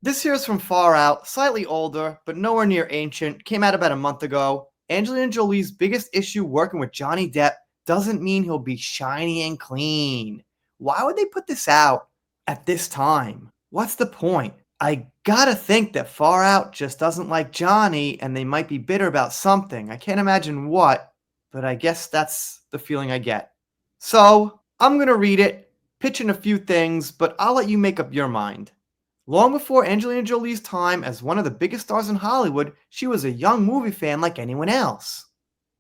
This here is from Far Out, slightly older, but nowhere near ancient, came out about a month ago. Angelina Jolie's biggest issue working with Johnny Depp doesn't mean he'll be shiny and clean. Why would they put this out at this time? What's the point? I gotta think that Far Out just doesn't like Johnny and they might be bitter about something. I can't imagine what, but I guess that's the feeling I get. So, I'm gonna read it, pitch in a few things, but I'll let you make up your mind. Long before Angelina Jolie's time as one of the biggest stars in Hollywood, she was a young movie fan like anyone else.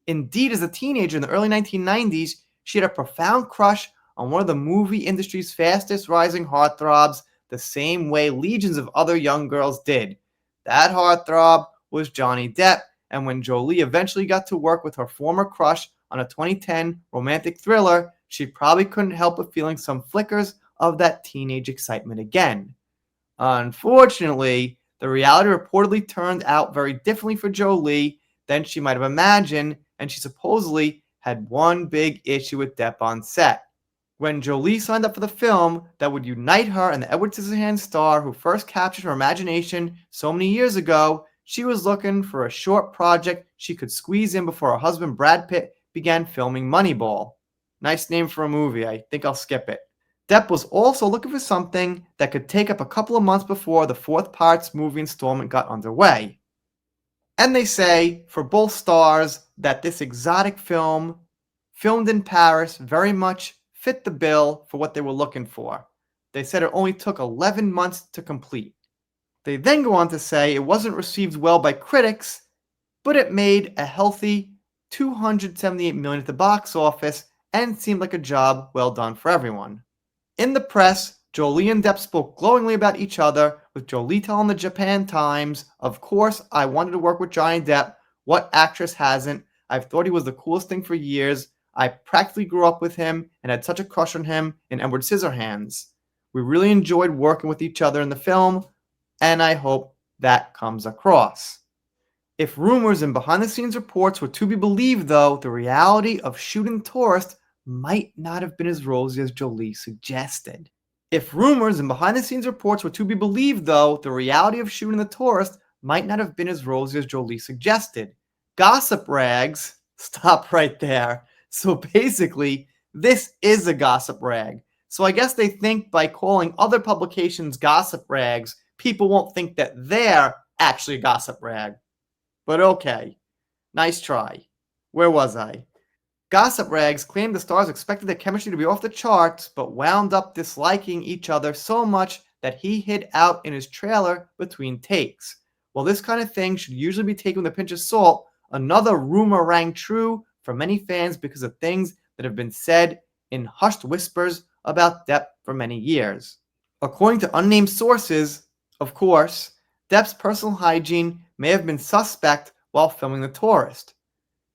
Indeed, as a teenager in the early 1990s, she had a profound crush on one of the movie industry's fastest rising heartthrobs, the same way legions of other young girls did. That heartthrob was Johnny Depp, and when Jolie eventually got to work with her former crush on a 2010 romantic thriller, she probably couldn't help but feeling some flickers of that teenage excitement again. Unfortunately, the reality reportedly turned out very differently for Jolie than she might have imagined, and she supposedly had one big issue with Depp on set. When Jolie signed up for the film that would unite her and the Edward Scissorhands star who first captured her imagination so many years ago, she was looking for a short project she could squeeze in before her husband Brad Pitt began filming Moneyball. Nice name for a movie, I think I'll skip it. Depp was also looking for something that could take up a couple of months before the fourth Pirates movie installment got underway. And they say, for both stars, that this exotic film, filmed in Paris, very much fit the bill for what they were looking for. They said it only took 11 months to complete. They then go on to say it wasn't received well by critics, but it made a healthy $278 million at the box office and seemed like a job well done for everyone. In the press, Jolie and Depp spoke glowingly about each other, with Jolie telling the Japan Times, "Of course, I wanted to work with Johnny Depp. What actress hasn't? I've thought he was the coolest thing for years. I practically grew up with him and had such a crush on him in Edward Scissorhands. We really enjoyed working with each other in the film, and I hope that comes across." If rumors and behind-the-scenes reports were to be believed, though, the reality of shooting Tourist might not have been as rosy as Jolie suggested. If rumors and behind-the-scenes reports were to be believed, though, the reality of shooting The Tourist might not have been as rosy as Jolie suggested. Gossip rags stop right there. So basically, this is a gossip rag. So I guess they think by calling other publications gossip rags, people won't think that they're actually a gossip rag. But okay, nice try. Where was I? Gossip rags claimed the stars expected their chemistry to be off the charts, but wound up disliking each other so much that he hid out in his trailer between takes. While this kind of thing should usually be taken with a pinch of salt, another rumor rang true for many fans because of things that have been said in hushed whispers about Depp for many years. According to unnamed sources, of course, Depp's personal hygiene may have been suspect while filming The Tourist.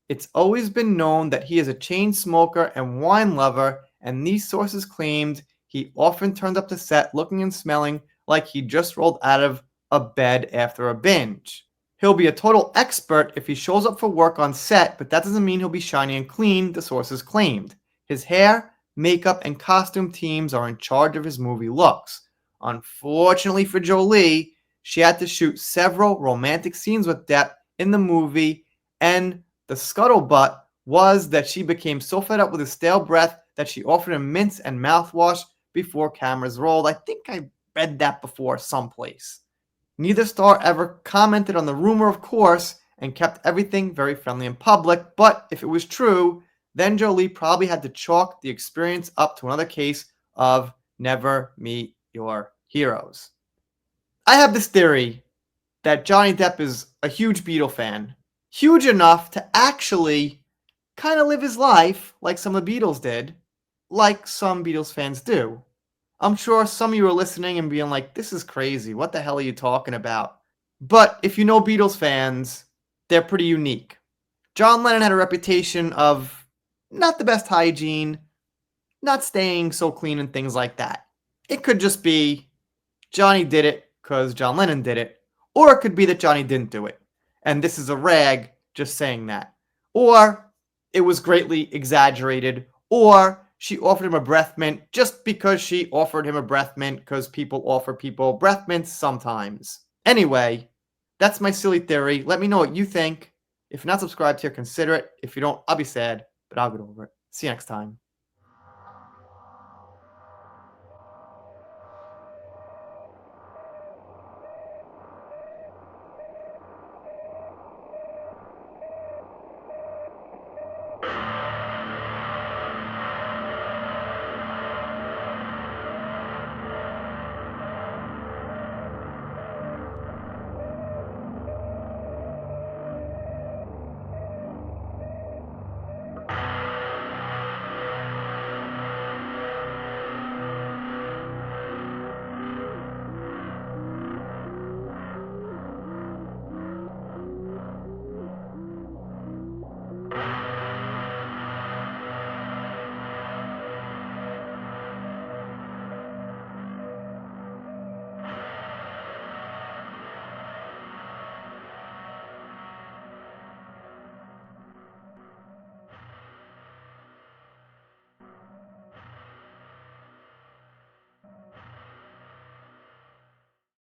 It's always been known that he is a chain smoker and wine lover, and these sources claimed he often turned up to set looking and smelling like he just rolled out of a bed after a binge. He'll be a total expert if he shows up for work on set, but that doesn't mean he'll be shiny and clean, the sources claimed. His hair, makeup, and costume teams are in charge of his movie looks. Unfortunately for Jolie, she had to shoot several romantic scenes with Depp in the movie, and the scuttlebutt was that she became so fed up with his stale breath that she offered him mints and mouthwash before cameras rolled. I think I read that before someplace. Neither star ever commented on the rumor, of course, and kept everything very friendly in public, but if it was true, then Jolie probably had to chalk the experience up to another case of never meet your heroes. I have this theory that Johnny Depp is a huge Beatle fan. Huge enough to actually kind of live his life like some of the Beatles did, like some Beatles fans do. I'm sure some of you are listening and being like, this is crazy. What the hell are you talking about? But if you know Beatles fans, they're pretty unique. John Lennon had a reputation of not the best hygiene, not staying so clean and things like that. It could just be Johnny did it because John Lennon did it, or it could be that Johnny didn't do it. And this is a rag just saying that. Or it was greatly exaggerated, or she offered him a breath mint just because she offered him a breath mint because people offer people breath mints sometimes. Anyway, that's my silly theory. Let me know what you think. If you're not subscribed here, consider it. If you don't, I'll be sad, but I'll get over it. See you next time.